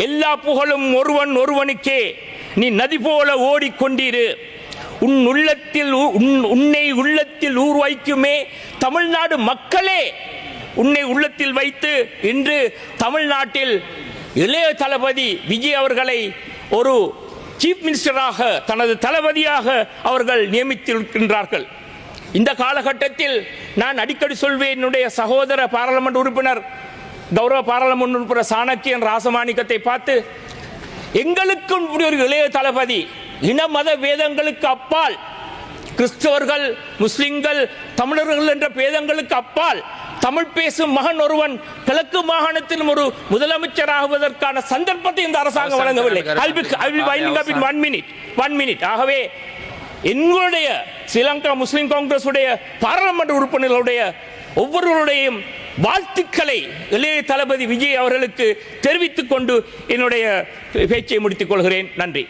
எல்லா புகழும் ஒருவன் ஒருவனுக்கே, நீ நதி போல ஓடிக்கொண்டிரு, உன்னை உள்ளத்தில் ஊர் வைக்குமே தமிழ்நாடு மக்களே உன்னை உள்ளத்தில் வைத்து இன்று தமிழ்நாட்டில் இளைய தளபதி விஜய் அவர்களை ஒரு சீஃப் மினிஸ்டராக, தனது தளபதியாக அவர்கள் நியமித்திருக்கின்றார்கள். இந்த காலகட்டத்தில் நான் அடிக்கடி சொல்வேன், என்னுடைய சகோதர பாராளுமன்ற உறுப்பினர், கௌரவ பாராளுமன்ற உறுப்பினர் சாணக்கியன் ராசமாணிக்கத்தை பார்த்து, எங்களுக்கும் ஒரு இளைய தளபதி, இன மத வேதங்களுக்கு அப்பால், கிறிஸ்தவர்கள் முஸ்லிம்கள் தமிழர்கள் என்ற பேதங்களுக்கு அப்பால் தமிழ் பேசும் மகன் ஒருவன் கிழக்கு மாகாணத்திலும் ஒரு முதலமைச்சராகுவதற்கான சந்தர்ப்பத்தை இந்த அரசாங்கம் வழங்கவில்லை. ஆகவே எங்களுடைய ஸ்ரீலங்கா முஸ்லிம் காங்கிரஸ் உடைய பாராளுமன்ற உறுப்பினர்களுடைய ஒவ்வொருவருடையும் வாழ்த்துக்களை இளைய தளபதி விஜய் அவர்களுக்கு தெரிவித்துக் கொண்டு என்னுடைய பேச்சை முடித்துக் கொள்கிறேன். நன்றி.